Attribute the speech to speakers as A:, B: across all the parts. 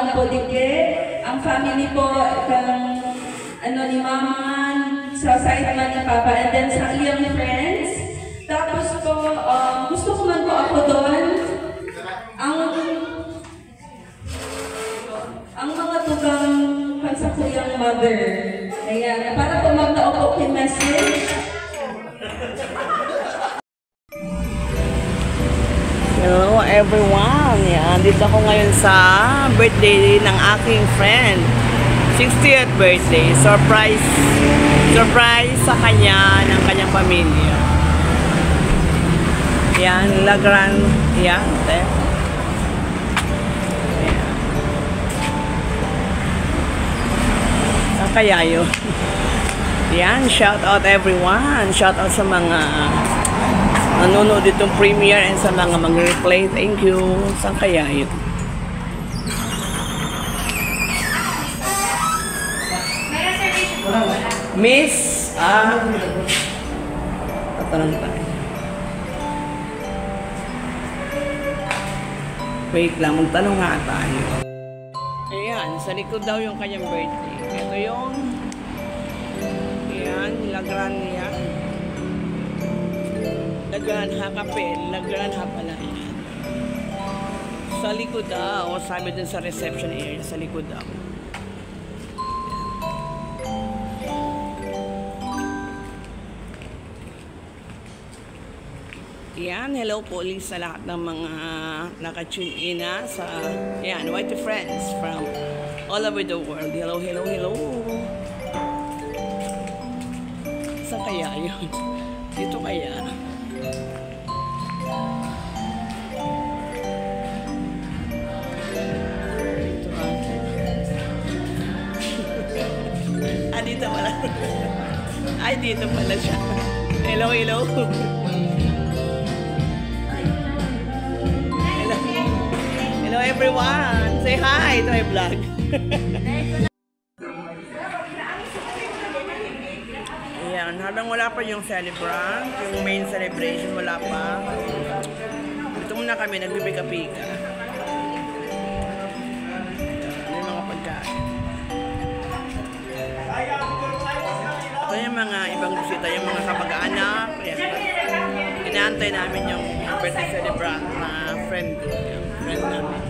A: ang Bodige, ang family po, ni Mama, sa side man ni Papa, and then sa iyang friends. Tapos po, gusto ko man po ako doon, ang mga tugang pansakuyang mother. Ayan, para po magtaok yung message.
B: Hello everyone! Yan, dito ako ngayon sa birthday ng aking friend. 60th birthday. Surprise sa kanya ng kanyang pamilya. Yan, La Gran. Yan, saan kaya yun? Yan, shout out everyone. Shout out sa mga nanonood ditong premiere and sa mga mag-replay. Thank you. Saan kaya yun? Miss, tatanong tayo. Wait lang, magtanong nga tayo. Ayan, sa likod daw yung kanyang birthday. Ito yung ayan, La Granja. La Granja Kapel, La Granja pala yan. Sa likod daw, sabi dun sa reception area, sa likod daw. Yan, hello po ulit sa lahat ng mga naka-tune in sa yan, White Friends from all over the world. Hello, hello, hello. Saan kaya yun? Dito kaya? Dito dito pala. Ay, dito pala siya. Hello, hello. Hello everyone! Say hi to my vlog! Ayan, habang wala pa yung celebrant, yung main celebration, wala pa. Dito muna kami, nagbibika-pika. May mga pagkain. Ito yung mga ibang bisita, yung mga kapag-anak. Inaantay namin yung birthday celebrant na friend ko. Friend namin.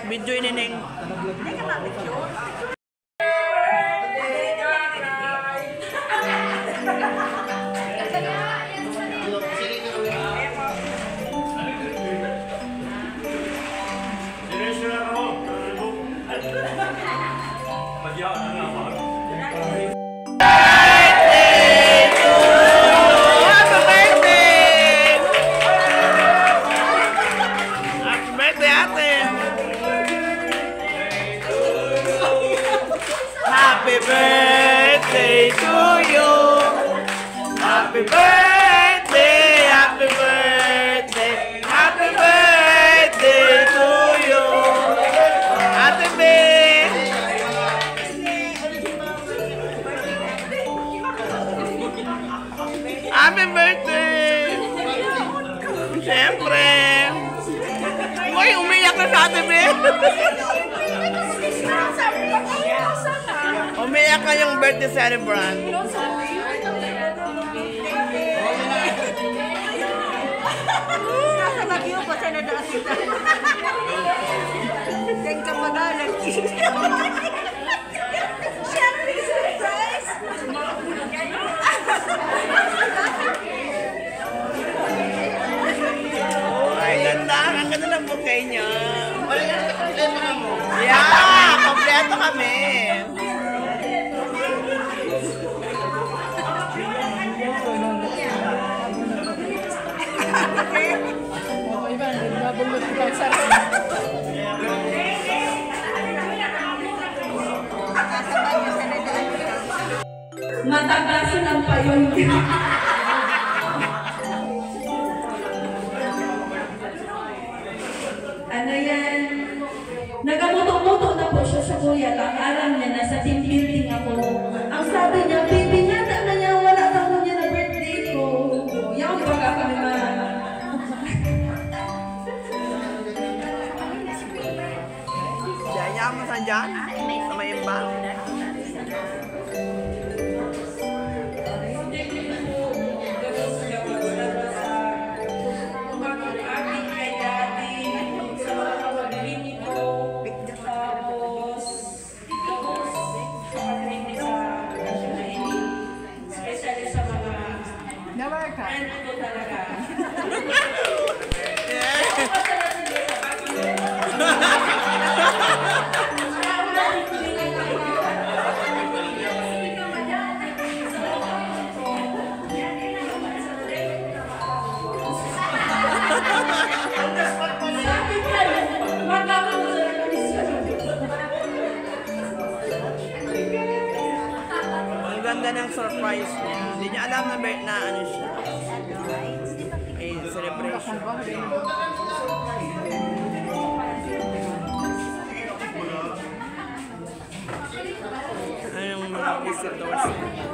B: Video ini neng. Happy birthday to you. Happy birthday, happy birthday, happy birthday to you. Happy birthday. Happy birthday. Siyempre. Uy, umiyak na sa atin, eh. Umiyak ka yung birthday celebrant.
C: Nasa Baguio po sa nadaan kita. Diyan ka magalang. Siyempre, surprise!
B: Ay, ganda. Ang ganda ng bouquet niya. Yeah, kompleto kami.
A: Matagasin ang payon. Ano yan? Nagamuto-muto na po siya sa kuya. Alam niya, nasa team building ako ko. Ang sabi niya, baby, nata na niya, wala ka mo niya na birthday ko. Yan ang baga kami man.
B: Yaya mo sa dyan? Sa may iba? Ang ganda ng surprise niya. Hindi niya alam na ano siya. Ay, celebration. Anong mga visitors niya?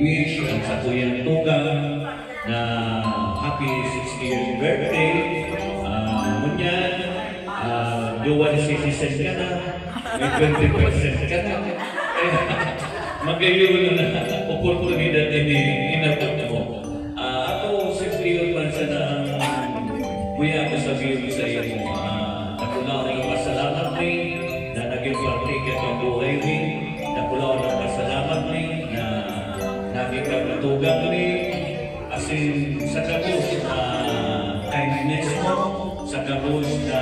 D: Wish ang Satuyang Tugang na happy 60th birthday. Ngunyan, dual citizen ka na, may 20% ka na. Magayon na oportunidad ini inabot mo. Ako, 60 man sa ang buya ko sabihin sa iyo. Nakulang ng pasalamat ni na naging partiket ang buhay ni. Nakulang ng pasalamat ni na naging katugang ni. Asin sa kabus na kindness mo, sa kabus na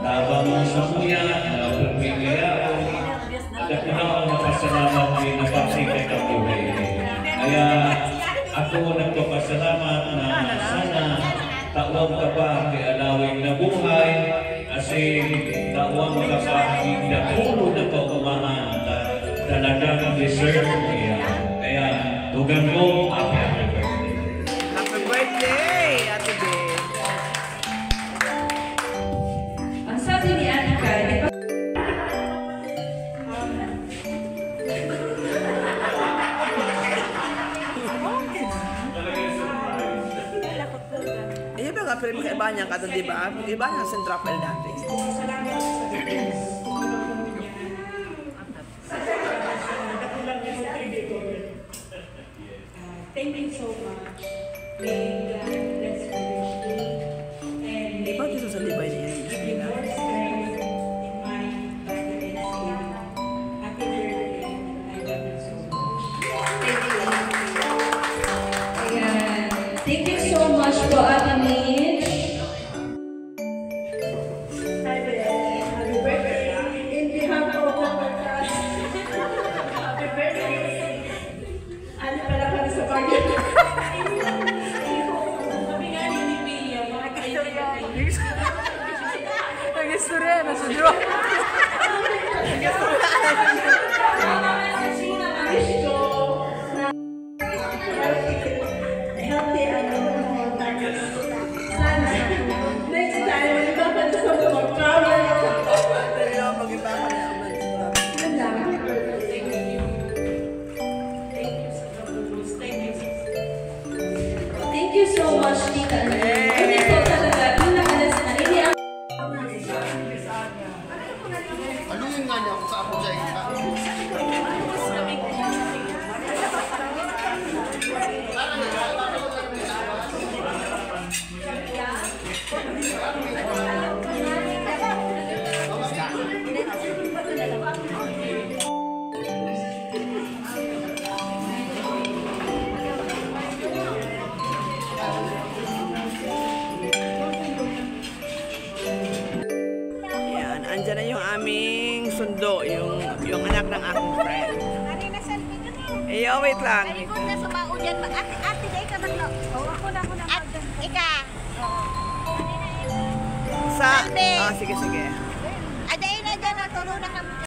D: tabang mo sa buya, na pagpigaya ko. Nakulang ng pasalamat ni na partiket ang buhay ni. Kaya ako nagpapasalamat na sana tawag ka pa kay alawin na buhay kasi tawag ka pa na puro na paumahan talagang deserve niya. Kaya tugan mo, happy birthday.
B: Happy birthday, Ate Bea.
A: Ang sabi ni Ate Kai, di ba?
B: Iya ba nga film kay Banya ka di ba? Iba niya sa Trapel dati.
A: Thank you so much. May God bless you. And
B: Di ba dito sa Libay niya?
A: give you more strength in mind, body, and spirit. Happy birthday. I love you so much. Thank you. Ayan. Thank you so much po, Ate Mitch. Happy birthday. In behalf of the podcast. Happy birthday. Ano pala pala sa bagay? Sabi nga ni Pia, mga kaibigan.
B: Nag-istorya na sa draw.
A: Wish ko na healthy ano sana next time when you come to sa mag-travel.
B: Pero mag-iba ka na naman.
A: Thank you. Thank you sa kabulus. Thank you so much, Tita. Hindi po talaga. Pinakalas na. Hindi ang
E: Aluin nga niya kung saan mo siya ikita.
B: Yan, andyan na yung aming sundo, yung anak ng aking friend.
C: Ano na selfie nyo?
B: Eh, wait lang.
C: Ikot na sa baon Diyan ba? Ate, dahil ka maglo. Oo, ako na. Ika.
B: Sa...
C: Salve.
B: Sige.
C: Aday na dyan, naturo na kami.